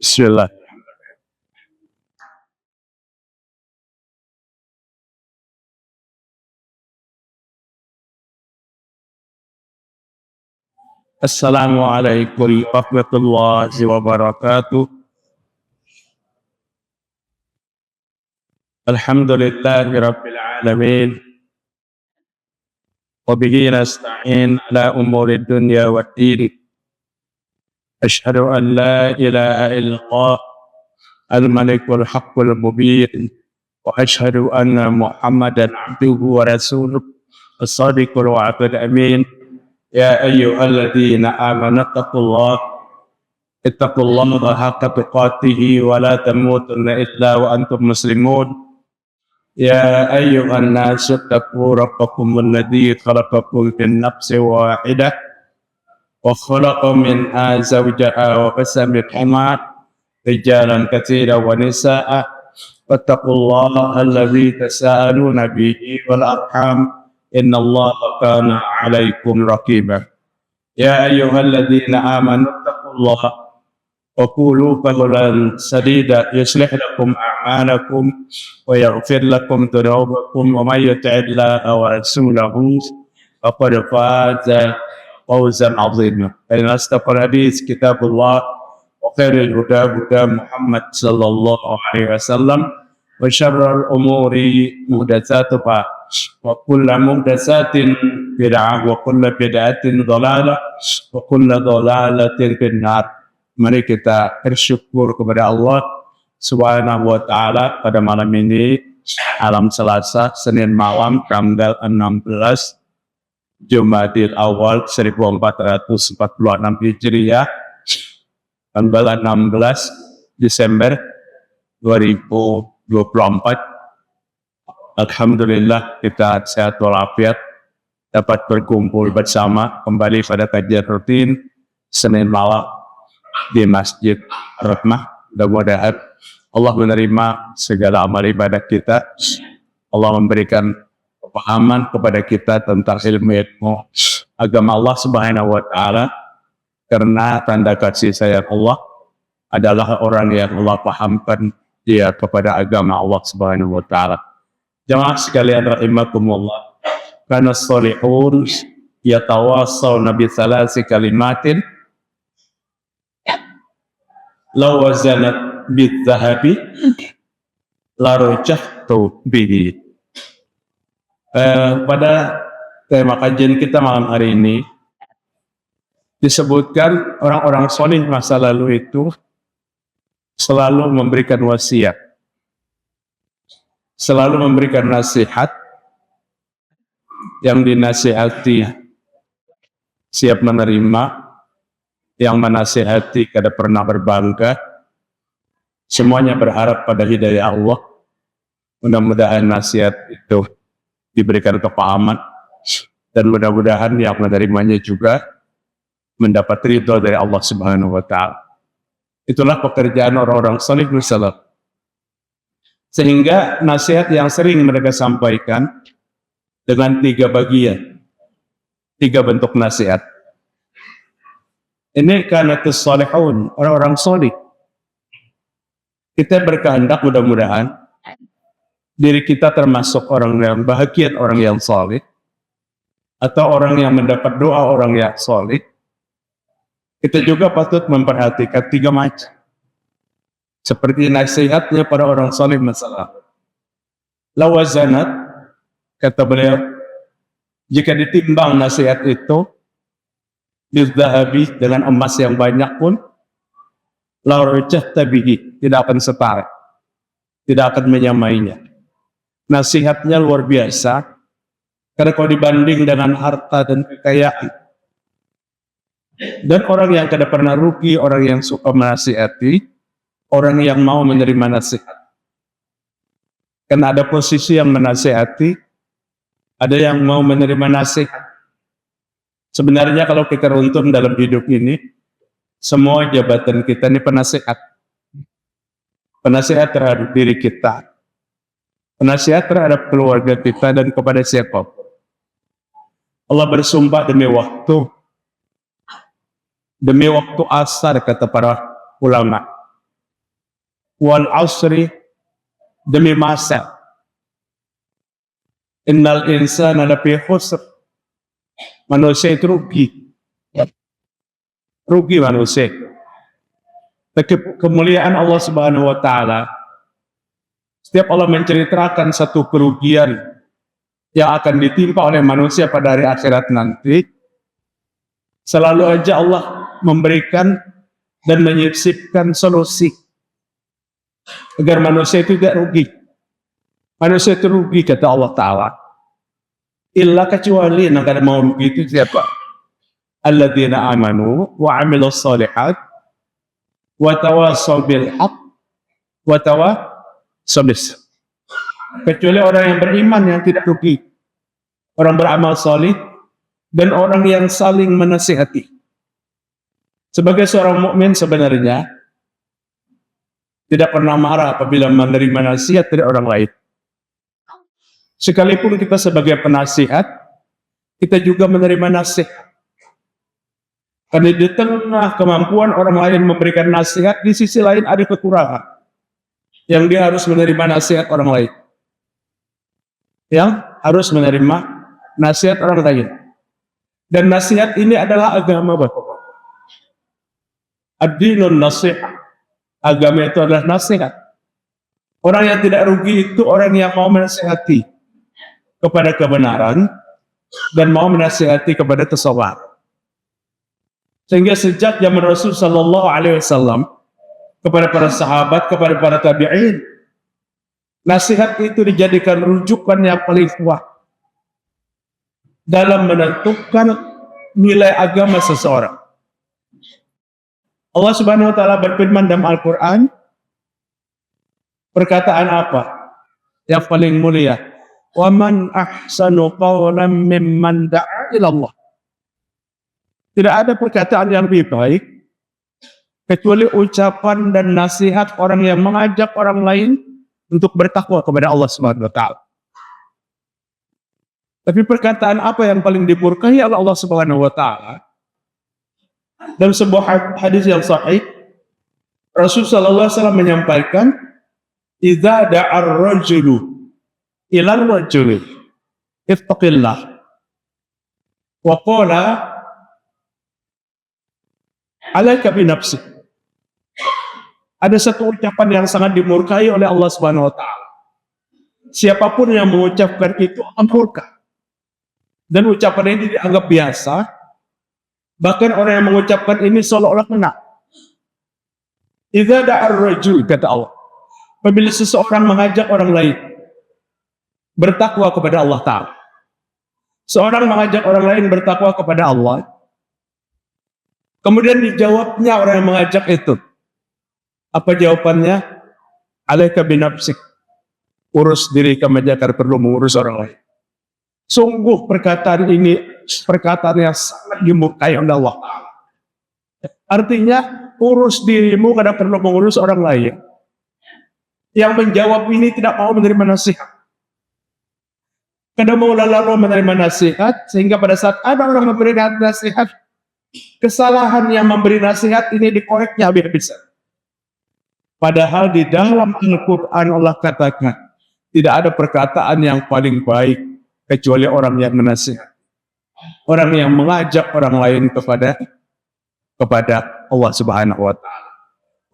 Bismillah. Assalamualaikum warahmatullahi wabarakatuh. Alhamdulillahi rabbil alamin. Wa bihi nasta'in ala umuri dunya waddin. Ashhadu an la ilaha illallah al-malikul haqqul mubin. Wa ashhadu anna Muhammadan abduhu wa rasuluh as-sadiqul wa'adul amin. Ya ayyuhalladzina amanu ittaqullaha haqqa tuqatih wa la tamutunna illa wa antum muslimun. Ya ayyuhan nasu ittaqu rabbakum alladzi khalaqakum min nafsin wahidah wa khalaqa minha zawjaha wa bassa minhuma rijalan katsiran wa nisaa'a wattaqullaha alladzi tasaaluna bihi wal arham innallaha kana 'alaikum raqiba. Ya ayyuhalladzina amanu ittaqullaha wa qulu qawlan sadida yuslih lakum a'malakum wa yaghfir lakum dhunubakum wa may yuti'illaha wa rasulahu faqad faza fawzan 'azima. Inna asdaqal hadits kitabullah wa khairul huda huda Muhammad sallallahu alaihi wasallam wa syarrul umuri muhdatsatuha wa kullu muhdatsatin bid'ah wa kullu bid'atin dhalalah wa kullu dhalalatin finnar. Mari kita bersyukur kepada Allah Subhanahu wa taala pada malam ini, malam Selasa, Senin malam tanggal 16 Jumadil Awal 1446 Hijriah, tanggal 16 Desember 2024. Alhamdulillah kita sehat walafiat, dapat berkumpul bersama kembali pada kajian rutin Senin malam di Masjid Rahmah. Mudah-mudahan Allah menerima segala amal ibadah kita. Allah memberikan kepahaman kepada kita tentang ilmu agama Allah Subhanahu wa taala, karena tanda kasih sayang Allah adalah orang yang Allah pahamkan dia kepada agama Allah Subhanahu wa taala. Jamaah sekalian rahimakumullah, kana sholihun yatawassawna bi thalasi kalimatin law wazanat bidzahabi la rajahtu bihi. Pada tema kajian kita malam hari ini disebutkan orang-orang saleh masa lalu itu selalu memberikan wasiat, selalu memberikan nasihat, yang dinasihati siap menerima, yang menasihati kada pernah berbangga, semuanya berharap pada hidayah Allah. Mudah-mudahan nasihat itu diberikan kepahaman, dan mudah-mudahan yang menerimanya juga mendapat ridho dari Allah Subhanahu wa taala. Itulah pekerjaan orang-orang saleh salaf. Sehingga nasihat yang sering mereka sampaikan dengan 3 bagian, 3 bentuk nasihat. Ini kanatus salihun, orang-orang saleh. Kita berkehendak mudah-mudahan diri kita termasuk orang yang bahagia, orang yang saleh, atau orang yang mendapat doa orang yang saleh. Kita juga patut memperhatikan 3 macam, seperti nasihatnya para orang saleh masalah. Lawazanat, kata beliau, jika ditimbang nasihat itu bidzahabi, dengan emas yang banyak pun, la rajahta bihi, tidak akan setara, tidak akan menyamainya. Nasihatnya luar biasa, karena kalau dibanding dengan harta dan kekayaan, dan orang yang tidak pernah rugi, orang yang suka menasihati, orang yang mau menerima nasihat. Karena ada posisi yang menasihati, ada yang mau menerima nasihat. Sebenarnya kalau kita runtun dalam hidup ini, semua jabatan kita ini penasihat. Penasihat terhadap diri kita, penasihat terhadap keluarga kita, dan kepada siapapun. Allah bersumpah demi waktu asar, kata para ulama. wal asri, demi masa. Innal insana lafi khusr. Manusia itu rugi. Rugi manusia. Kemuliaan Allah Subhanahu wa taala, setiap Allah menceritakan satu kerugian yang akan ditimpa oleh manusia pada hari akhirat nanti, selalu aja Allah memberikan dan menyisipkan solusi agar manusia itu tidak rugi. Manusia itu rugi, kata Allah Ta'ala. Illa kecuali yang akan mau rugi itu siapa? Alladzina amanu wa amilus shalihat wa tawassaw bil haqq wa tawassaw bis. Kecuali orang yang beriman yang tidak rugi, orang beramal salih, dan orang yang saling menasihati. Sebagai seorang mukmin sebenarnya tidak pernah marah apabila menerima nasihat dari orang lain. Sekalipun kita sebagai penasihat, kita juga menerima nasihat. Karena di tengah kemampuan orang lain memberikan nasihat, di sisi lain ada kekurangan yang dia harus menerima nasihat orang lain. Yang harus menerima nasihat orang lain. Dan nasihat ini adalah agama, Bapak. Ad-dinun nasihat. Agama itu adalah nasihat. Orang yang tidak rugi itu orang yang mau menasihati kepada kebenaran dan mau menasihati kepada kesabaran. Sehingga sejak zaman Rasul Sallallahu Alaihi Wasallam kepada para sahabat, kepada para tabi'in, nasihat itu dijadikan rujukan yang paling kuat dalam menentukan nilai agama seseorang. Allah Subhanahu wa taala berfirman dalam Al-Qur'an, perkataan apa yang paling mulia? Wa man ahsanu qawlan mimman da'a ila Allah. Tidak ada perkataan yang lebih baik kecuali ucapan dan nasihat orang yang mengajak orang lain untuk bertakwa kepada Allah Subhanahu wa taala. Tapi perkataan apa yang paling dimurkai oleh Allah Subhanahu wa taala? Dalam sebuah hadis yang sahih, Rasul sallallahu alaihi wasallam menyampaikan, "Idza da'ar rajulu ila ar-rajuli ittaqillah wa qala alaika bi nafsik." Ada satu ucapan yang sangat dimurkai oleh Allah Subhanahu wa taala. Siapapun yang mengucapkan itu akan murka. Dan ucapan ini dianggap biasa. Bahkan orang yang mengucapkan ini seolah-olah kena. Idza da'ar rajul, kata Allah, apabila seseorang mengajak orang lain bertakwa kepada Allah Ta'ala. Seorang mengajak orang lain bertakwa kepada Allah, kemudian dijawabnya orang yang mengajak itu. Apa jawabannya? Alaika binafsik. Urus diri kamu, jangan perlu mengurus orang lain. Sungguh perkataan ini perkataan yang sangat dimurkai oleh Allah. Artinya urus dirimu karena perlu mengurus orang lain. Yang menjawab ini tidak mau menerima nasihat. Karena mau lalu menerima nasihat, sehingga pada saat ada orang memberi nasihat, kesalahan yang memberi nasihat ini dikoreknya habis-habisan. Padahal di dalam Al-Quran Allah katakan, tidak ada perkataan yang paling baik kecuali orang yang menasihat, orang yang mengajak orang lain kepada Allah Subhanahu wa taala.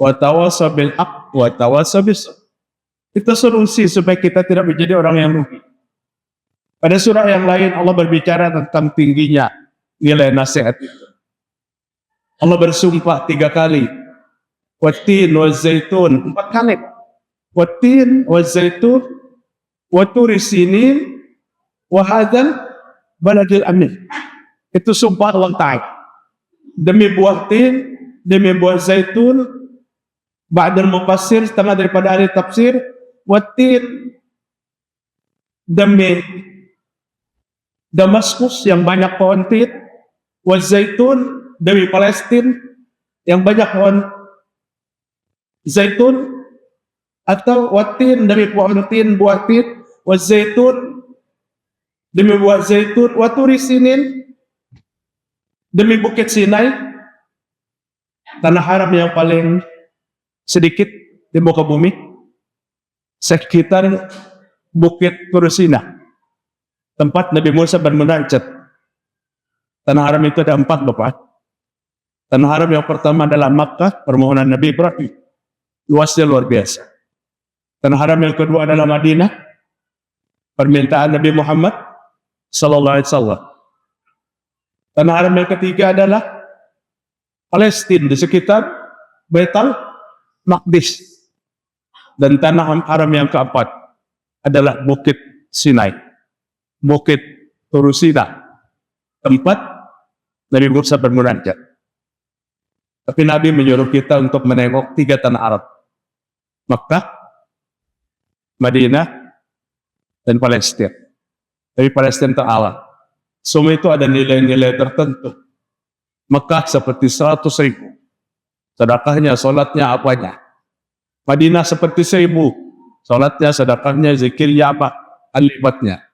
Wa tawassaw bil haqq wa tawassaw bis sabr. Itu solusi supaya kita tidak menjadi orang yang rugi. Pada surah yang lain Allah berbicara tentang tingginya nilai nasihat itu. Allah bersumpah 3 kali. Wattin wa zaitun, 4 kali. Wattin wa zaitun wa turi sinin wa hadzal baladil amin. Itu sumpah Allah Ta'ala. Demi buah tin, demi buah zaitun, ba'dal mufassir, setengah daripada ahli tafsir, wattin, demi Damaskus yang banyak pohon tin, wa zaitun, demi Palestina yang banyak pohon zaitun, atau watin demi pohon tin, buah tin, wa zaitun demi buah zaitun, wa turi sinin demi bukit Sinai, tanah haram yang paling sedikit di muka bumi, sekitar Bukit Tursina, tempat Nabi Musa bermunajat. Tanah haram itu ada 4 Bapak. Tanah haram yang pertama adalah Makkah, permohonan Nabi Ibrahim, luasnya luar biasa. Tanah haram yang kedua adalah Madinah, permintaan Nabi Muhammad sallallahu alaihi wasallam. Tanah haram yang ketiga adalah Palestina di sekitar Baitul Maqdis. Dan tanah haram yang keempat adalah Bukit Sinai, Bukit Tursina, tempat Nabi Musa bermunajat. Tapi Nabi menyuruh kita untuk menengok 3 tanah Arab, Makkah, Madinah, dan Palestina. Tapi Palestina ta'ala, semua itu ada nilai-nilai tertentu. Makkah seperti 100.000, sedekahnya, sholatnya, apanya. Madinah seperti 1.000, sholatnya, sedekahnya, zikirnya, apa, alibatnya.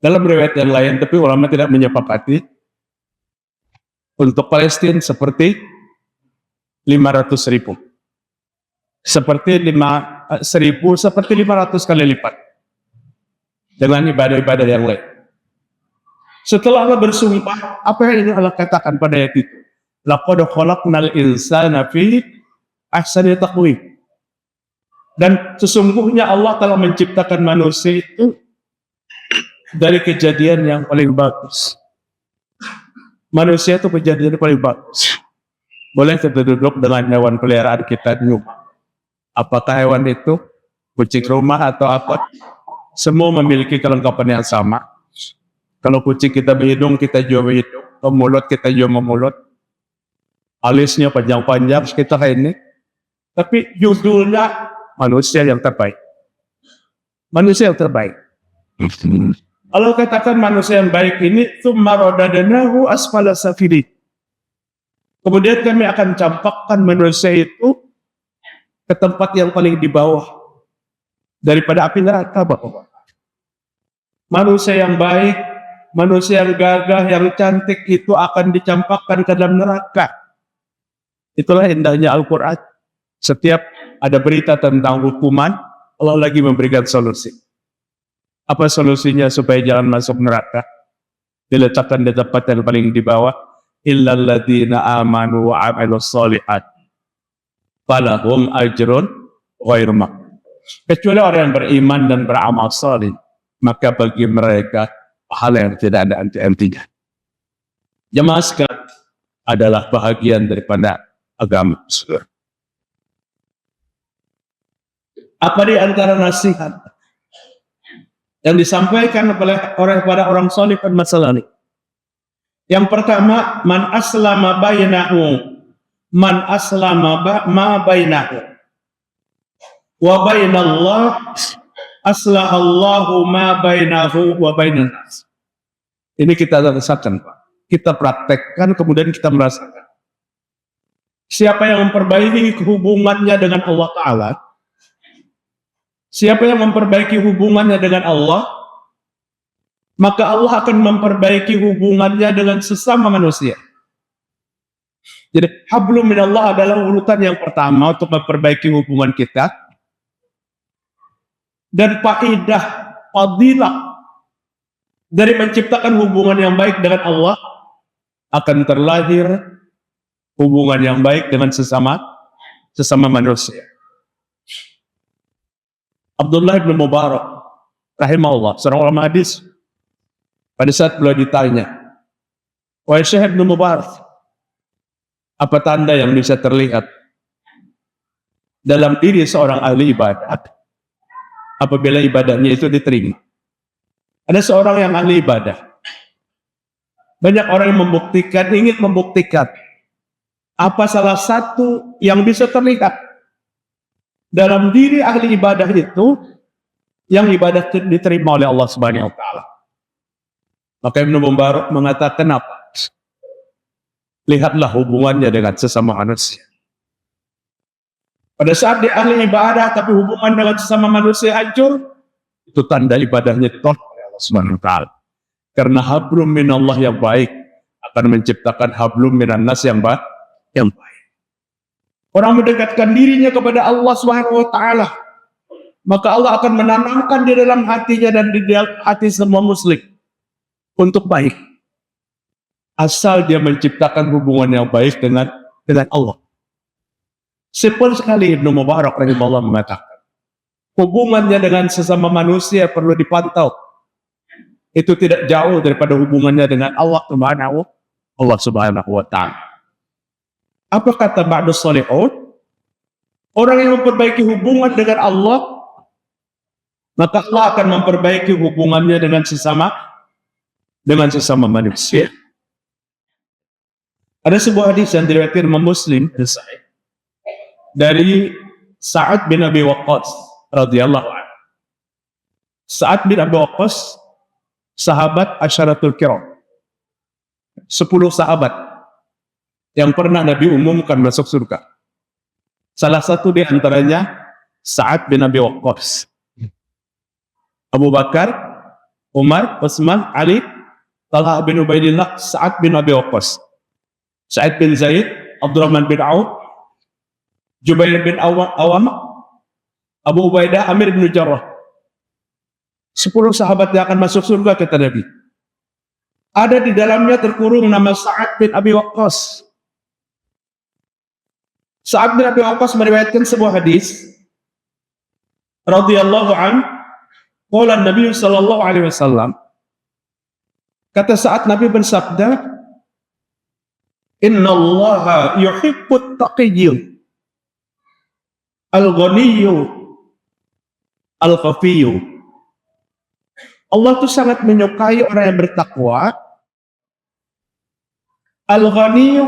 Dalam riwayat yang lain, tapi ulama tidak menyepakati, untuk Palestina seperti 500.000. Seperti 1.000, seperti 500 kali lipat. Dengan ibadah-ibadah yang lain. Setelah Allah bersumpah, apa yang Allah katakan pada ayat itu? Laqad khalaqnal insana fi ahsani taqwim. Dan sesungguhnya Allah telah menciptakan manusia itu dari kejadian yang paling bagus. Manusia itu kejadian yang paling bagus. Boleh kita duduk dengan hewan peliharaan kita di rumah. Apakah hewan itu kucing rumah atau apa? Semua memiliki kelengkapan yang sama. Kalau kucing kita berhidung, kita juga berhidung. Mulut kita juga memulut. Alisnya panjang-panjang, kita kayak ini. Tapi judulnya manusia yang terbaik. Manusia yang terbaik. Allah katakan manusia yang baik ini, tsumma radadnahu asfala safilin. Kemudian kami akan campakkan manusia itu ke tempat yang paling di bawah daripada api neraka, Bapak. Manusia yang baik, manusia yang gagah, yang cantik itu akan dicampakkan ke dalam neraka. Itulah indahnya Al-Quran. Setiap ada berita tentang hukuman, Allah lagi memberikan solusi. Apa solusinya supaya jangan masuk neraka? Diletakkan di tempat yang paling di bawah. Illal ladzina amanu wa 'amilus shalihat falahum ajrun ghairu mamnun. Kecuali orang yang beriman dan beramal saleh, maka bagi mereka pahala yang tidak ada henti-hentinya. Jemaah sekalian, adalah bahagian daripada agama. Apa di antara nasihat yang disampaikan oleh orang saleh pada masalah ini? Yang pertama, man aslama ma bainahu wa bainallah aslahallahu ma bainahu wa bainan nas. Ini kita rasakan, Pak. Kita praktekkan, kemudian kita merasakan. Siapa yang memperbaiki hubungannya dengan Allah Ta'ala, siapa yang memperbaiki hubungannya dengan Allah, maka Allah akan memperbaiki hubungannya dengan sesama manusia. Jadi hablum minallah adalah urutan yang pertama untuk memperbaiki hubungan kita. Dan fadilah dari menciptakan hubungan yang baik dengan Allah, akan terlahir hubungan yang baik dengan sesama manusia. Abdullah bin Mubarak rahimahullah, seorang ulama hadis, pada saat beliau ditanya, wahai Syekh bin Mubarak, apa tanda yang bisa terlihat dalam diri seorang ahli ibadah apabila ibadahnya itu diterima? Ada seorang yang ahli ibadah. Banyak orang yang ingin membuktikan apa salah satu yang bisa terlihat dalam diri ahli ibadah itu, yang ibadah diterima oleh Allah Subhanahu wa Ta'ala. Maka Ibnu Mubarak mengatakan apa? Lihatlah hubungannya dengan sesama manusia. Pada saat dia ahli ibadah tapi hubungan dengan sesama manusia hancur, itu tanda ibadahnya ditolak oleh Allah Subhanahu wa Ta'ala. Karena hablum minallah yang baik akan menciptakan hablum minan nas yang baik. orang mendekatkan dirinya kepada Allah Subhanahu wa taala, maka Allah akan menanamkan di dalam hatinya dan di dalam hati semua muslim untuk baik. Asal dia menciptakan hubungan yang baik dengan Allah. Simpel sekali Ibnu Mubarak rahimahullah mengatakan, hubungannya dengan sesama manusia perlu dipantau. Itu tidak jauh daripada hubungannya dengan Allah Subhanahu wa taala. Apa kata ba'dus salihun? Orang yang memperbaiki hubungan dengan Allah, maka Allah akan memperbaiki hubungannya dengan sesama manusia. Ada sebuah hadis yang diriwayatkan Imam Muslim dari Sa'ad bin Abi Waqqas radhiyallahu anhu. Sa'ad bin Abi Waqqas, sahabat Asyaratul Kiram, 10 sahabat yang pernah Nabi umumkan masuk surga. Salah satu di antaranya Sa'ad bin Abi Waqqas. Abu Bakar, Umar, Utsman, Ali, Talha bin Ubaidillah, Sa'ad bin Abi Waqqas, Sa'id bin Zaid, Abdurrahman bin Auf, Jubair bin Awam, Abu Ubaidah, Amir bin Jarrah. 10 sahabat yang akan masuk surga kata Nabi. Ada di dalamnya terkurung nama Sa'ad bin Abi Waqqas. Sa'ad bin Abi Waqqas meriwayatkan sebuah hadis radhiyallahu an, qala Nabi sallallahu alaihi wasallam, kata Sa'ad, Nabi bersabda, innallaha yuhibbut taqiyyu al-ghaniyyu al-khafiyyu. Allah tuh sangat menyukai orang yang bertakwa. Al-ghaniyyu,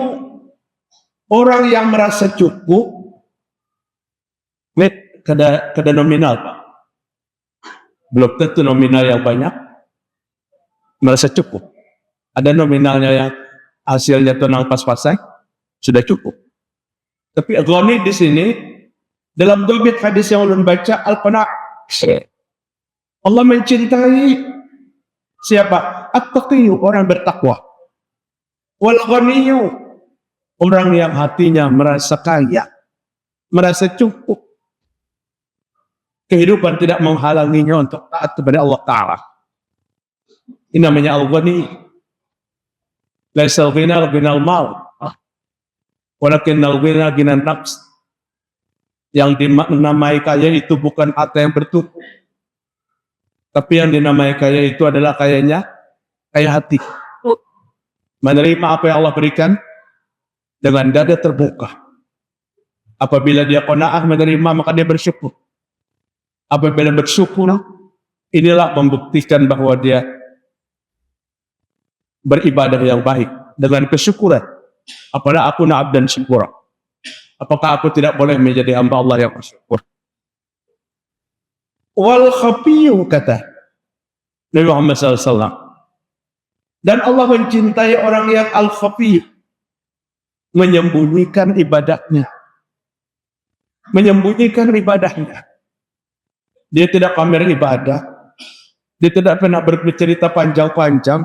orang yang merasa cukup. Kada nominal, Pak. Belum tentu nominal yang banyak merasa cukup. Ada nominalnya yang hasilnya tenang pas-pasan, sudah cukup. Tapi ghani di sini dalam dobit hadis yang ulun baca, al-qana'. Allah mencintai siapa? At-taqiyyu, orang bertakwa. Wal ghaniyyu, orang yang hatinya merasa kaya, merasa cukup. Kehidupan tidak menghalanginya untuk taat kepada Allah Ta'ala. Ini namanya al-ghani. Laisa al-ghina ghinal mal, walakin al-ghina ghinan nafs. Yang dinamai kaya itu bukan harta yang bertumpuk, tapi yang dinamai kaya itu adalah kaya hati. Menerima apa yang Allah berikan dengan dada terbuka. Apabila dia qanaah menerima, maka dia bersyukur. Apabila bersyukur, inilah membuktikan bahwa dia beribadah yang baik dengan kesyukuran. Apakah aku abdan syukur? Apakah aku tidak boleh menjadi hamba Allah yang bersyukur? Wal khafiyyu, kata Nabi Muhammad SAW. Dan Allah mencintai orang yang al-khafiyyu, menyembunyikan ibadahnya. Menyembunyikan ibadahnya. Dia tidak pamer ibadah. Dia tidak pernah bercerita panjang-panjang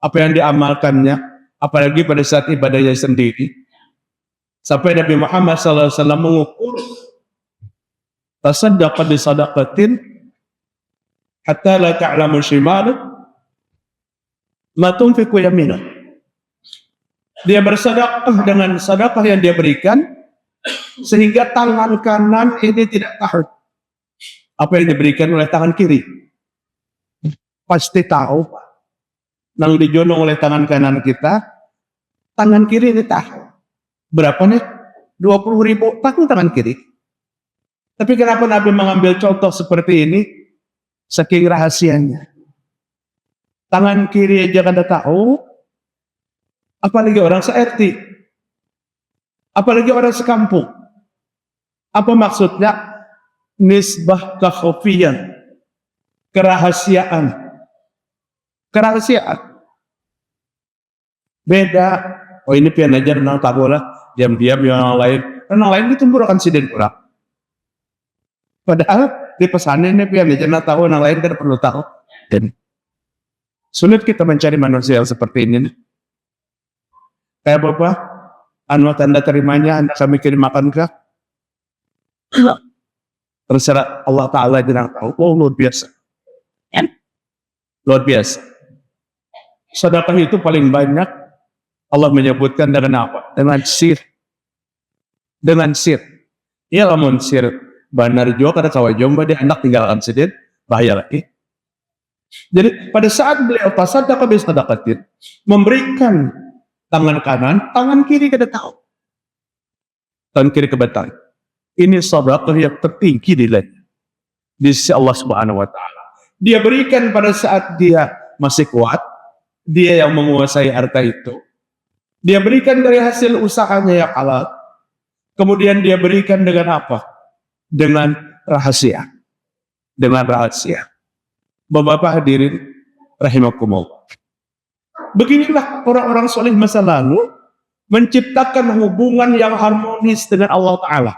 apa yang diamalkannya, apalagi pada saat ibadahnya sendiri. Sampai Nabi Muhammad SAW mengukur, tasaddaqa bi sadaqatin hatta la ta'lamu shimalu ma tunfiqu yaminah. Dia bersedekah dengan sedekah yang dia berikan sehingga tangan kanan ini tidak tahu apa yang diberikan oleh tangan kiri. Pasti tahu, Pak. Nang dijonong oleh tangan kanan kita, tangan kiri ini tahu. Berapa nih? 20.000 tangan kiri. Tapi kenapa Nabi mengambil contoh seperti ini? Saking rahasianya. Tangan kiri aja kada tahu, apalagi orang se-RT, apalagi orang sekampung. Apa maksudnya? Nisbah kekhafiyan, kerahasiaan. Kerahasiaan. Beda. Oh ini pian aja renang tak boleh, diam-diam yang lain. Renang lain itu akan siden kurang. Padahal di pesan ini pian aja nak tahu, orang lain kan perlu tahu. Dan sulit kita mencari manusia yang seperti ini. Kayak Bapak, Anu tanda terimanya Anda kami kirim makan kah? Terserah Allah Ta'ala yang tahu. Oh, luar biasa. Luar biasa. Sedekah itu paling banyak Allah menyebutkan dengan apa? Dengan sir. Dengan sir. Iya lamun sir. Benar juga kada kawa jomba dia anak tinggalkan sedih. Bahaya lagi. Jadi pada saat beliau tasaddaqa bi sadaqatin, memberikan tangan kanan, tangan kiri kada tahu. Tangan kiri ke batang. Ini sedekah yang tertinggi di sisi Allah Subhanahu wa taala. Dia berikan pada saat dia masih kuat, dia yang menguasai harta itu. Dia berikan dari hasil usahanya yang halal. Kemudian dia berikan dengan apa? Dengan rahasia. Dengan rahasia. Bapak-bapak hadirin rahimakumullah. Beginilah orang-orang soleh masa lalu menciptakan hubungan yang harmonis dengan Allah Ta'ala.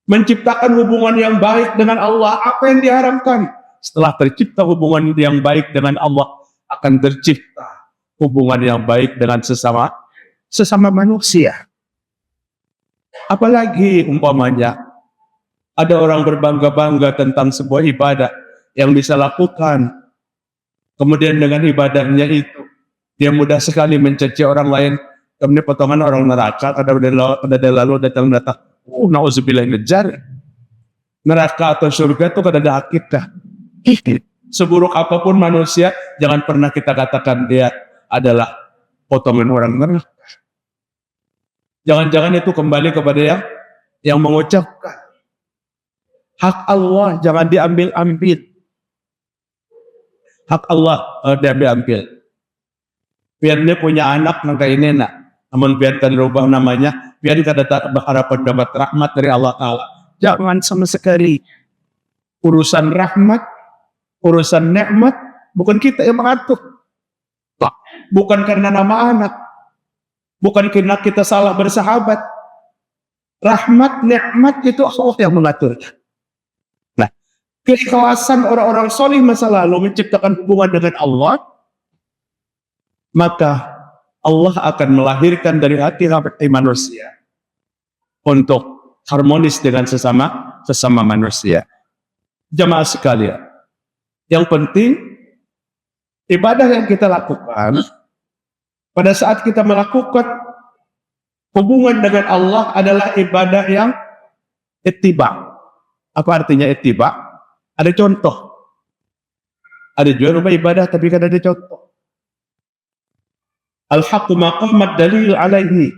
Menciptakan hubungan yang baik dengan Allah. Apa yang diharapkan? Setelah tercipta hubungan yang baik dengan Allah, akan tercipta hubungan yang baik dengan sesama manusia. Apalagi umpamanya ada orang berbangga-bangga tentang sebuah ibadah yang bisa lakukan. Kemudian dengan ibadahnya itu dia mudah sekali mencaci orang lain. Kemudian potongan orang neraka kada lalu datang. Nauzubillah ngejar. Neraka atau surga itu kada ada kita. Seburuk apapun manusia, jangan pernah kita katakan dia adalah potongan orang neraka. Jangan-jangan itu kembali kepada yang mengucapkan. Hak Allah jangan diambil-ambil. Hak Allah diambil-ambil. Biar dia punya anak nangka ini nak. Namun biar kan rubah namanya, biar kada berharap dapat rahmat dari Allah Ta'ala. Jangan sama sekali. Urusan rahmat, urusan nikmat, bukan kita yang mengatur. Bukan karena nama anak. Bukan karena kita salah bersahabat. Rahmat, nikmat itu Allah yang mengatur. Nah, keikhlasan orang-orang soleh masa lalu menciptakan hubungan dengan Allah, maka Allah akan melahirkan dari hati manusia untuk harmonis dengan sesama manusia. Jamaah sekalian, yang penting ibadah yang kita lakukan pada saat kita melakukan hubungan dengan Allah adalah ibadah yang ittiba. Apa artinya ittiba? Ada contoh. Ada juga rumah ibadah tapi kan ada contoh. Al-haqqu maqamat dalil alaihi.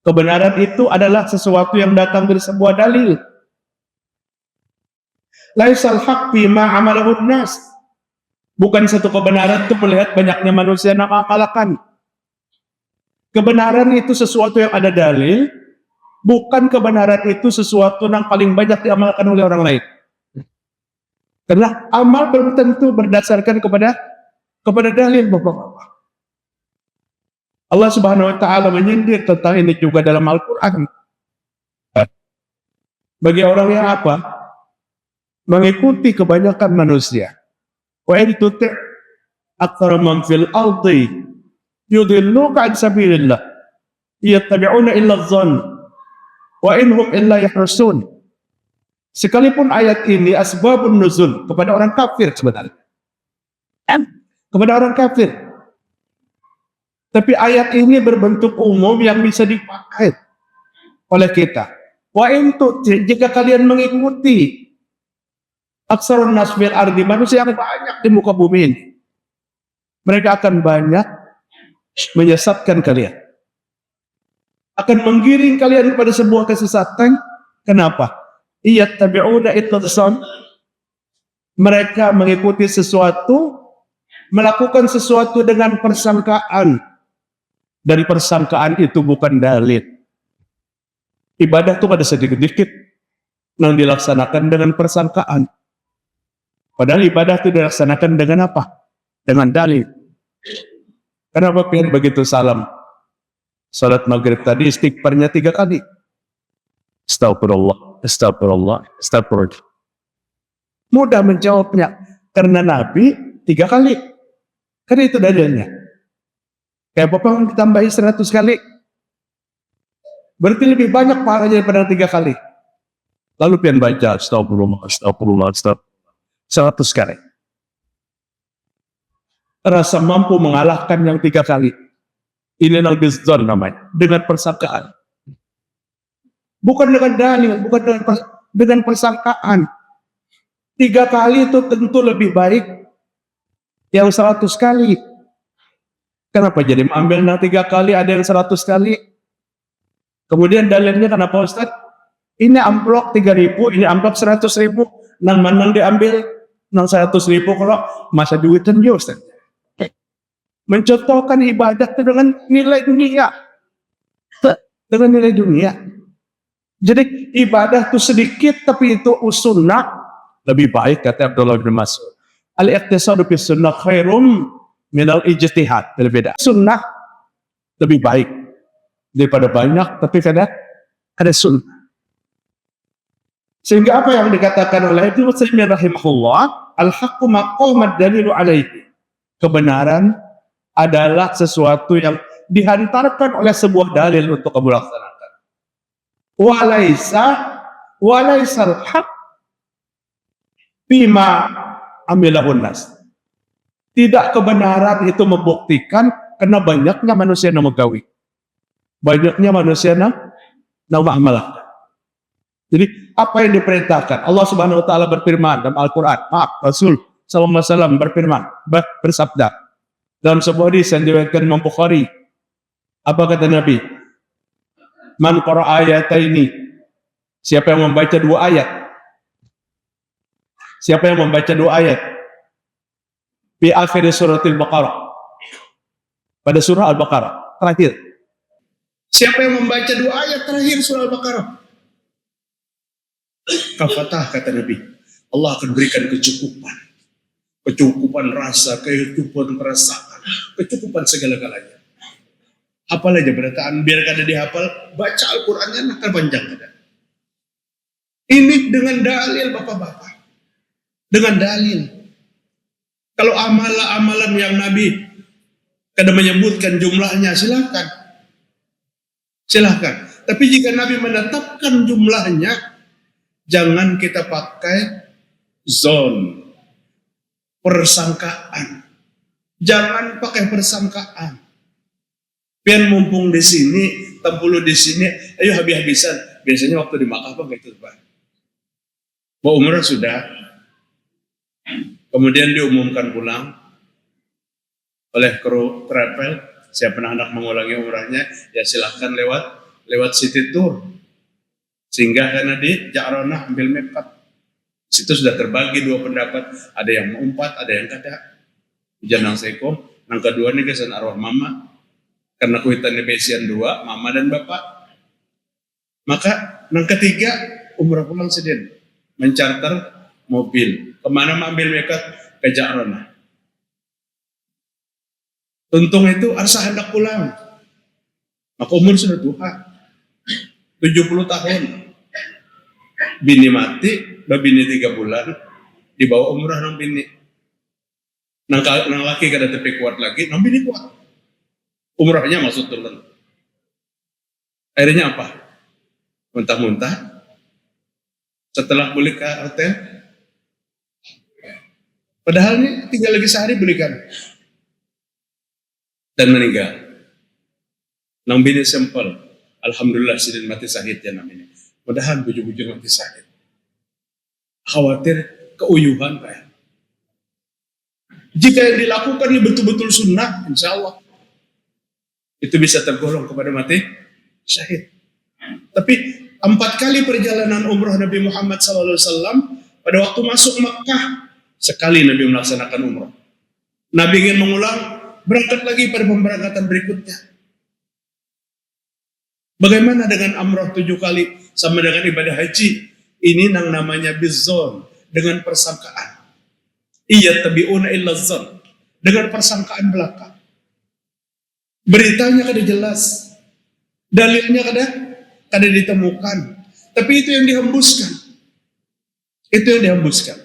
Kebenaran itu adalah sesuatu yang datang dari sebuah dalil. Laisal haqq bima amalahu nas. Bukan satu kebenaran itu melihat banyaknya manusia yang mengamalkan. Kebenaran itu sesuatu yang ada dalil, bukan kebenaran itu sesuatu yang paling banyak diamalkan oleh orang lain. Karena amal belum tentu berdasarkan kepada dalil, Bapak-bapak. Allah Subhanahu wa taala menyindir tentang ini juga dalam Al-Qur'an. Bagi orang yang apa? Mengikuti kebanyakan manusia. Wa in tuti' aktsara man fil ardi yudilluka an sabilillah yattabi'una illa adh-dhann wa in hum illa yahrusun. Sekalipun ayat ini asbabun nuzul kepada orang kafir sebenarnya. Kepada orang kafir. Tapi ayat ini berbentuk umum yang bisa dipakai oleh kita. Wa in tuti' jika kalian mengikuti aksarun nas fil ardi, manusia yang banyak di muka bumi ini, mereka akan banyak menyesatkan kalian, akan menggiring kalian kepada sebuah kesesatan. Kenapa? Iyattabi'una ittadsan. Mereka mengikuti sesuatu, melakukan sesuatu dengan persangkaan. Dari persangkaan itu bukan dalil. Ibadah itu pada sedikit-sedikit yang dilaksanakan dengan persangkaan. Padahal ibadah itu dilaksanakan dengan apa? Dengan dalil. Kenapa biar begitu salam? Salat maghrib tadi istighfarnya 3 kali. Astagfirullah, astagfirullah, astagfirullah. Mudah menjawabnya. Karena Nabi 3 kali. Karena itu dalilnya. Kayak Bapak ditambahi 100 kali. Berarti lebih banyak pahalanya daripada 3 kali. Lalu pian baca astagfirullah, astagfirullah, astagfirullah 100 kali. Rasa mampu mengalahkan yang 3 kali. Ini al-bizzon namanya. Dengan persangkaan. Bukan dengan dalil, bukan dengan persangkaan. 3 kali itu tentu lebih baik yang 100 kali. Kenapa jadi mengambil yang 3 kali, ada yang 100 kali? Kemudian dalilnya kenapa Ustaz? Ini amplop 3.000, ini amplop 100.000. Nang manang diambil, nang 100.000 kalau masa duitan dia Ustaz. Mencontohkan ibadah itu dengan nilai dunia. Dengan nilai dunia. Jadi ibadah itu sedikit tapi itu sunnah lebih baik kata Abdullah bin Mas'ud. Al-iqtisadu fi sunnah khairum minal ijtihad. Berbeda. Sunnah lebih baik daripada banyak, tapi ada sunnah. Sehingga apa yang dikatakan oleh Ibnu Utsaimin rahimahullah, al-haqqu maqamad dalilu alaihi. Kebenaran adalah sesuatu yang dihantarkan oleh sebuah dalil untuk kamu laksanakan. Walaisa al-haq bima amilahun nas. Tidak kebenaran itu membuktikan karena banyaknya manusia yang menggawi. Banyaknya manusia yang mengamalkan. Jadi apa yang diperintahkan? Allah Subhanahu wa taala berfirman dalam Al-Qur'an. Rasul sallallahu alaihi wasallam berfirman, bersabda dalam sebuah hadis yang diriwayatkan Imam Bukhari. Apa kata Nabi? Man qara'a ayataini. Siapa yang membaca 2 ayat? Siapa yang membaca 2 ayat? Di akhir surah Al-Baqarah. Pada surah Al-Baqarah terakhir. Siapa yang membaca 2 ayat terakhir surah Al-Baqarah? Kafatah kata Nabi, Allah akan berikan kecukupan rasa, kecukupan perasaan, kecukupan segala-galanya. Hafal aja berataan, biar kada dihafal, baca Al-Qur'annya akan panjang kada. Ini dengan dalil bapak-bapak, dengan dalil. Kalau amalan yang Nabi kada menyebutkan jumlahnya, silahkan. Tapi jika Nabi menetapkan jumlahnya, jangan kita pakai zon, persangkaan. Jangan pakai persangkaan. Pian mumpung di sini, tempulu di sini, ayo habis-habisan. Biasanya waktu di Makkah apa gitu, Pak. Mau umrah sudah. Kemudian diumumkan pulang oleh kru travel, siapa hendak mengulangi umrahnya, ya silahkan lewat city tour. Sehingga karena di Ja'ronah ambil mekat. Situ sudah terbagi 2 pendapat. Ada yang mau 4, ada yang kada. Janang seko. Nang kedua nih kesan arwah mama. Karena kuitan besian 2, mama dan bapak. Maka nang ketiga umrah pulang sedin. Mencarter mobil. Kemana ambil mekat? Ke Ja'ronah. Untung itu arsa hendak pulang. Maka umur sudah tua. 70 tahun. Bini mati, babini 3 bulan, dibawa umrah nang bini. Nang laki kada tepi kuat lagi, nang bini kuat. Umrahnya masuk turun. Akhirnya apa? Muntah-muntah. Setelah balik ke hotel, padahal ini tinggal lagi sehari belikan. Dan meninggal. Nang bini sempel. Alhamdulillah sidin mati sahid ya namanya. Mudahan bujur-bujur mati sahid. Khawatir keuyuhan Pak. Jika yang dilakukan ini betul-betul sunnah, insya Allah itu bisa tergolong kepada mati syahid. Tapi 4 kali perjalanan umrah Nabi Muhammad SAW, pada waktu masuk Makkah, sekali Nabi melaksanakan umrah. Nabi ingin mengulang, berangkat lagi pada pemberangkatan berikutnya. Bagaimana dengan umrah 7 kali sama dengan ibadah haji? Ini yang namanya bizzon, dengan persangkaan. Iya tabi'una illa zon, dengan persangkaan belaka. Beritanya kada jelas, dalilnya kada ditemukan, tapi itu yang dihembuskan. Itu yang dihembuskan.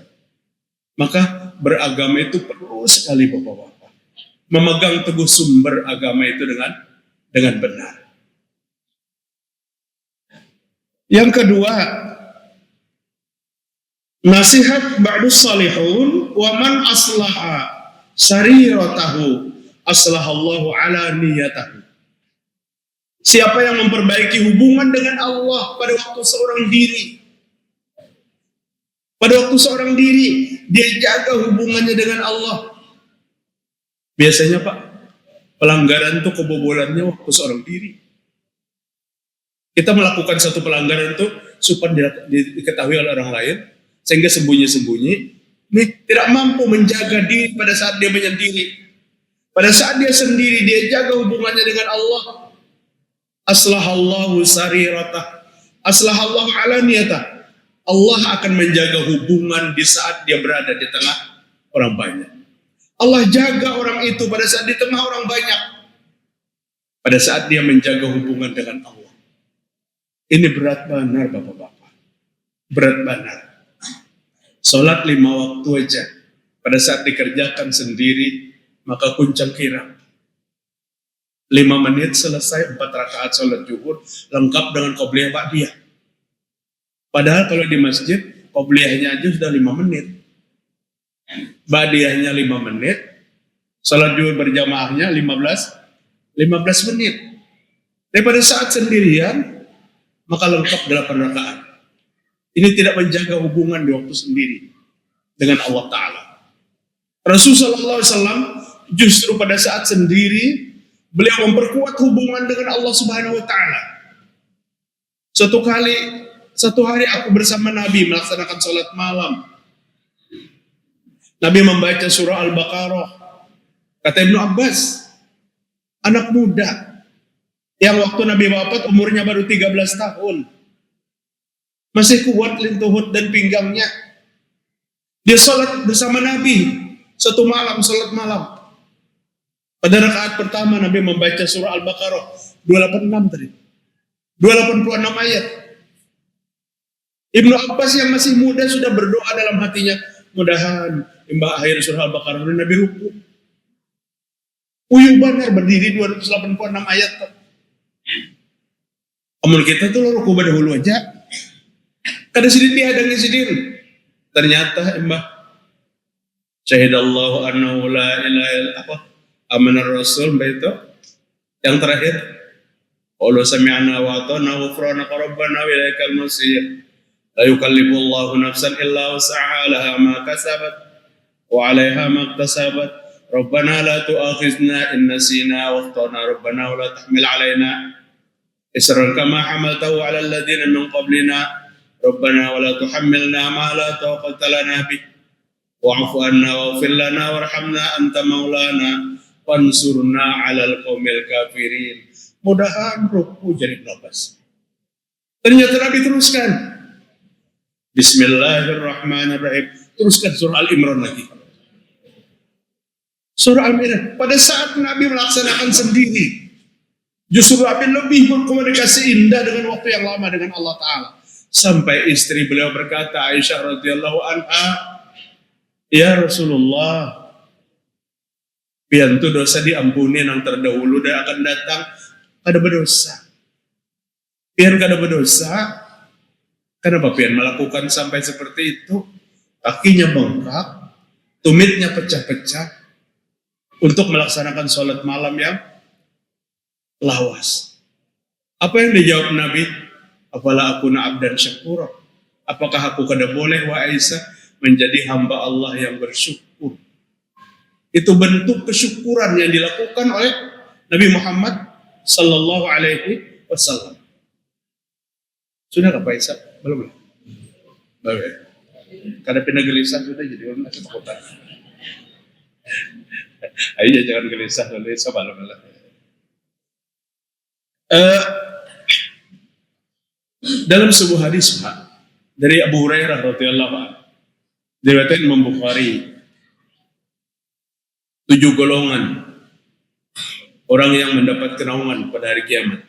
Maka beragama itu perlu sekali bapak-bapak. memegang teguh sumber agama itu dengan benar. Yang kedua, nasihat ba'dus salihun wa man aslaha sariratahu aslahallahu ala niyatahu. Siapa yang memperbaiki hubungan dengan Allah pada waktu seorang diri, dia jaga hubungannya dengan Allah. Biasanya Pak, pelanggaran itu kebobolannya waktu seorang diri. Kita melakukan satu pelanggaran itu supaya diketahui oleh orang lain, sehingga sembunyi-sembunyi, tidak mampu menjaga diri pada saat dia menyendiri. Pada saat dia sendiri, dia jaga hubungannya dengan Allah. Aslahallahu sariratah, aslahallahu alaniyatah. Allah akan menjaga hubungan di saat dia berada di tengah orang banyak. Allah jaga orang itu pada saat di tengah orang banyak. Pada saat dia menjaga hubungan dengan Allah. Ini berat benar Bapak-Bapak. Berat benar. Sholat 5 waktu aja. Pada saat dikerjakan sendiri, maka kuncang kirang. 5 menit selesai 4 rakaat sholat zuhur, lengkap dengan qobliyah ba'diyah. Padahal kalau di masjid, qobliyahnya aja sudah 5 menit. Ba'diyahnya 5 menit, sholat zuhur berjamaahnya 15 menit. Tapi pada saat sendirian, maka lengkap 8 rakaat. Ini tidak menjaga hubungan di waktu sendiri dengan Allah Ta'ala. Rasulullah SAW justru pada saat sendiri, beliau memperkuat hubungan dengan Allah Subhanahu Wa Ta'ala. Satu hari aku bersama Nabi melaksanakan sholat malam. Nabi membaca surah Al-Baqarah. Kata Ibnu Abbas, anak muda yang waktu Nabi wafat umurnya baru 13 tahun. Masih kuat lintuhut dan pinggangnya. Dia sholat bersama Nabi. Satu malam, sholat malam. Pada rakaat pertama Nabi membaca surah Al-Baqarah 286 tadi. 286 ayat. Ibnu Abbas yang masih muda sudah berdoa dalam hatinya, mudahan akhir surah Al-Baqarah dan Nabi ruku. Uyuh benar berdiri 286 ayat. Amun kita tuh ruku dahulu aja. Kada sidin dihadang sidin. Ternyata syahidallahu annahu la ilaha illallah amanar rasul itu yang terakhir. Allah sami'na wa ata'na ghufranaka rabbana wa ilaikal masir. La yukallifullahu nafsan illa wus'aha laha ma kasabat wa 'alaiha ma iktasabat. Rabbana la tu'akhizna in nasina wa akhtana rabbana wa la tahmil 'alaina isran kama hamaltahu 'alal ladzina min qablina. Rabbana wa la tuhammilna ma la taqata lana bih wa'fu anna waghfir lana warhamna anta maulana wansurna 'alal qaumil kafirin. Mudahan ruku jadi nafas. Ternyata Nabi teruskan. Bismillahirrahmanirrahim. Teruskan surah Al-Imran lagi. Surah Al-Imran. Pada saat Nabi melaksanakan sendiri, justru Nabi lebih berkomunikasi indah dengan waktu yang lama dengan Allah Ta'ala. Sampai istri beliau berkata, Aisyah radhiyallahu anha, ya Rasulullah, piantu dosa diampuni yang terdahulu dan akan datang. Kada berdosa. Pian kada berdosa. Kenapa pian melakukan sampai seperti itu? Kakinya bengkak, tumitnya pecah-pecah untuk melaksanakan sholat malam yang lawas. Apa yang dijawab Nabi? Afala akuna abdan syakura. Apakah aku kada boleh wa Aisyah menjadi hamba Allah yang bersyukur? Itu bentuk kesyukuran yang dilakukan oleh Nabi Muhammad sallallahu alaihi wasallam. Sudah Pak Aisyah? Belum? Belum. Karena pindah gelisah sudah jadi orang ketakutan. Ayo jangan gelisah belum lah. Dalam sebuah hadis dari Abu Hurairah radhiyallahu anhu, diriwayatkan Imam Bukhari, 7 golongan orang yang mendapat kenaungan pada hari kiamat.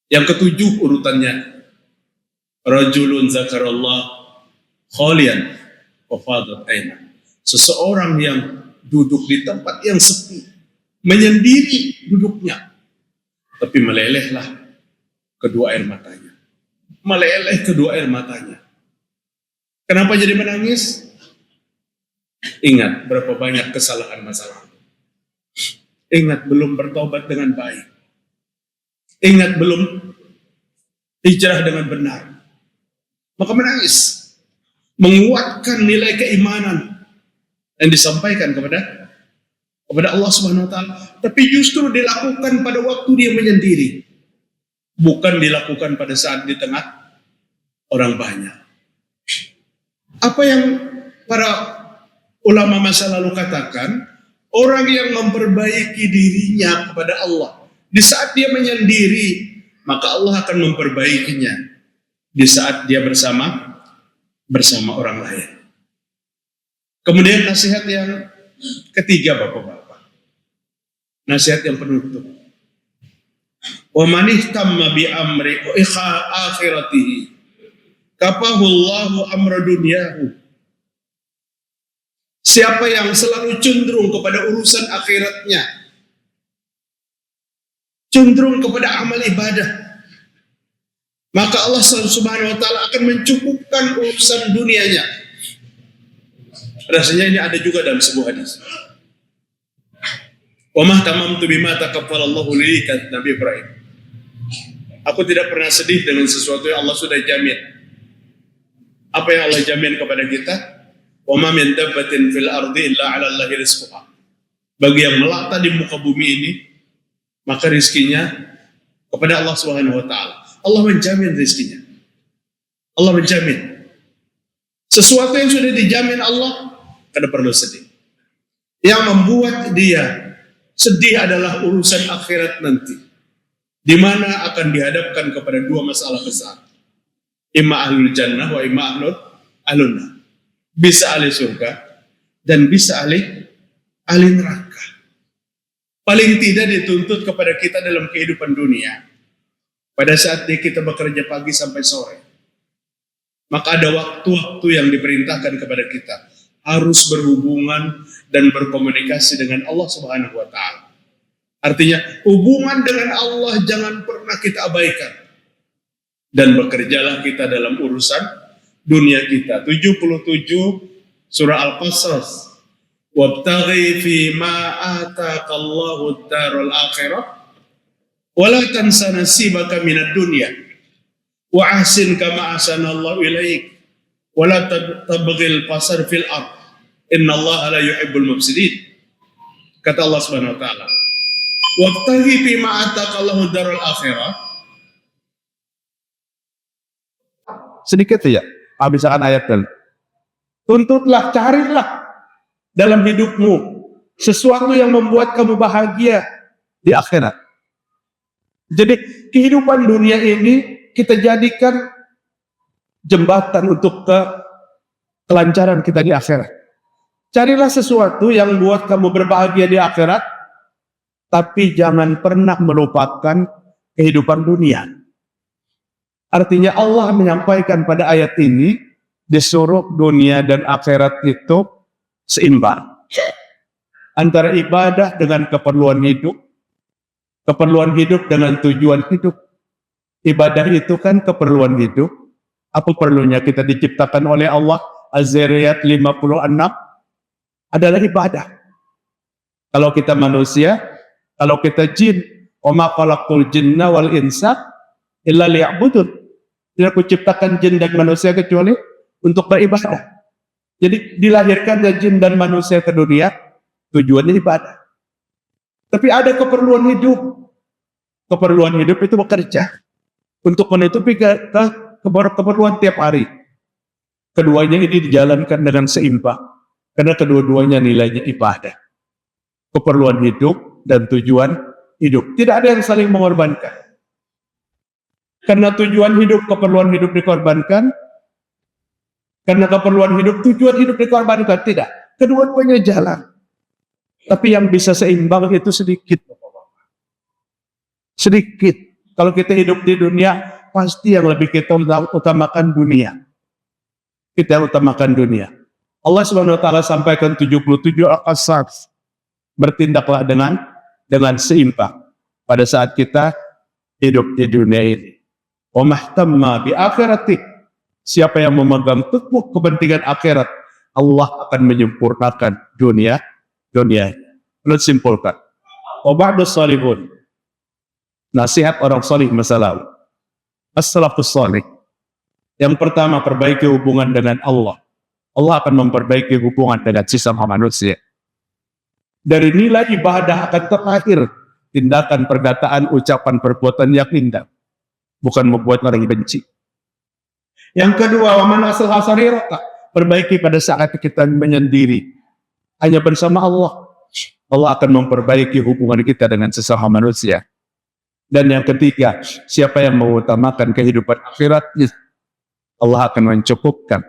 Yang ketujuh urutannya, rajulun zakarallah khalian wa fadat aina. Seseorang yang duduk di tempat yang sepi, menyendiri duduknya, tapi melelehlah kedua air matanya. Meleleh kedua air matanya. Kenapa jadi menangis? Ingat berapa banyak kesalahan masa lalu. Ingat belum bertobat dengan baik. Ingat belum hijrah dengan benar. Maka menangis. Menguatkan nilai keimanan yang disampaikan kepada Allah Subhanahu wa taala. Tapi justru dilakukan pada waktu dia menyendiri. Bukan dilakukan pada saat di tengah orang banyak. Apa yang para ulama masa lalu katakan, orang yang memperbaiki dirinya kepada Allah di saat dia menyendiri, maka Allah akan memperbaikinya di saat dia bersama orang lain. Kemudian nasihat yang ketiga, Bapak-bapak. Nasihat yang penutup. Wa man ihtamma bi amri akhiratihi kafahu Allahu amra dunyahu. Siapa yang selalu cenderung kepada urusan akhiratnya, cenderung kepada amal ibadah, maka Allah Subhanahu wa taala akan mencukupkan urusan dunianya. Rasanya ini ada juga dalam sebuah hadis. Wa ma tamamtu bima taqabbalallahu li, kata Nabi Ibrahim. Aku tidak pernah sedih dengan sesuatu yang Allah sudah jamin. Apa yang Allah jamin kepada kita? Wa ma min dabbatin fil ardi illa 'ala Allahi rizquha. Bagi yang melata di muka bumi ini, maka rizkinya kepada Allah Subhanahu wa taala. Allah menjamin rizkinya. Allah menjamin. Sesuatu yang sudah dijamin Allah, kada perlu sedih. Yang membuat dia sedih adalah urusan akhirat nanti, di mana akan dihadapkan kepada dua masalah besar. Imma ahlul jannah wa imma ahlun nar. Bisa ahli surga dan bisa ahli neraka. Paling tidak dituntut kepada kita dalam kehidupan dunia. Pada saat kita bekerja pagi sampai sore, maka ada waktu-waktu yang diperintahkan kepada kita harus berhubungan dan berkomunikasi dengan Allah Subhanahu wa taala. Artinya hubungan dengan Allah jangan pernah kita abaikan. Dan bekerjalah kita dalam urusan dunia kita. 77 surah Al-Qasas. Wabtaghi fi ma ataka Allahu ad-daral akhirah wa la tansa nasibaka minad dunya wa ahsin kama ahsanallahu ilaik wa la tabghil fasad fil ard innallaha la yuhibbul mufsidin. Kata Allah Subhanahu wa taala, wabtaghi fi ma ataka Allahu ad-daral akhirah. Sedikit saja, habiskan ayat dan tuntutlah, carilah dalam hidupmu sesuatu yang membuat kamu bahagia di akhirat. Jadi kehidupan dunia ini kita jadikan jembatan untuk kelancaran kita di akhirat. Carilah sesuatu yang buat kamu berbahagia di akhirat, tapi jangan pernah melupakan kehidupan dunia. Artinya Allah menyampaikan pada ayat ini, disuruh dunia dan akhirat itu seimbang. Antara ibadah dengan keperluan hidup dengan tujuan hidup. Ibadah itu kan keperluan hidup. Apa perlunya kita diciptakan oleh Allah? Az-Zariyat 56 adalah ibadah. Kalau kita manusia, kalau kita jin, wa ma khalaqtul jinna wal insa illa liya'budun. Tidak kuciptakan jin dan manusia kecuali untuk beribadah. Jadi dilahirkannya jin dan manusia ke dunia tujuannya ibadah. Tapi ada keperluan hidup. Keperluan hidup itu bekerja untuk menutupi keperluan tiap hari. Keduanya ini dijalankan dengan seimbang karena kedua-duanya nilainya ibadah. Keperluan hidup dan tujuan hidup. Tidak ada yang saling mengorbankan. Karena tujuan hidup, keperluan hidup dikorbankan. Karena keperluan hidup, tujuan hidup dikorbankan. Tidak. Kedua-duanya jalan. Tapi yang bisa seimbang itu sedikit. Sedikit. Kalau kita hidup di dunia, pasti yang lebih kita utamakan dunia. Kita utamakan dunia. Allah Subhanahu wa taala sampaikan 77 al-qasas. Bertindaklah dengan seimbang pada saat kita hidup di dunia ini. Wa mahtamma bi akhirati. Siapa yang memegang teguh kepentingan akhirat, Allah akan menyempurnakan dunia. Lalu simpulkan. Wa ba'du salihun. Nasihat orang salih masa lalu. As-salafus salih. Yang pertama, perbaiki hubungan dengan Allah. Allah akan memperbaiki hubungan dengan sesama manusia. Dari nilai ibadah akan terakhir tindakan, perkataan, ucapan, perbuatan yang indah, bukan membuat orang benci. Yang kedua, wa man asal hasarirata, perbaiki pada saat kita menyendiri hanya bersama Allah. Allah akan memperbaiki hubungan kita dengan sesama manusia. Dan yang ketiga, siapa yang mengutamakan kehidupan akhiratnya, Allah akan mencukupkan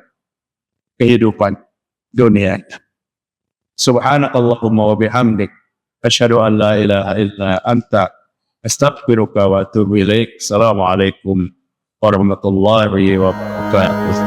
kehidupan dunia. Subhanakallahumma wa bihamdik, asyhadu an la ilaha illa anta, astaghfiruka wa atubu ilaik. Assalamualaikum warahmatullahi wabarakatuh.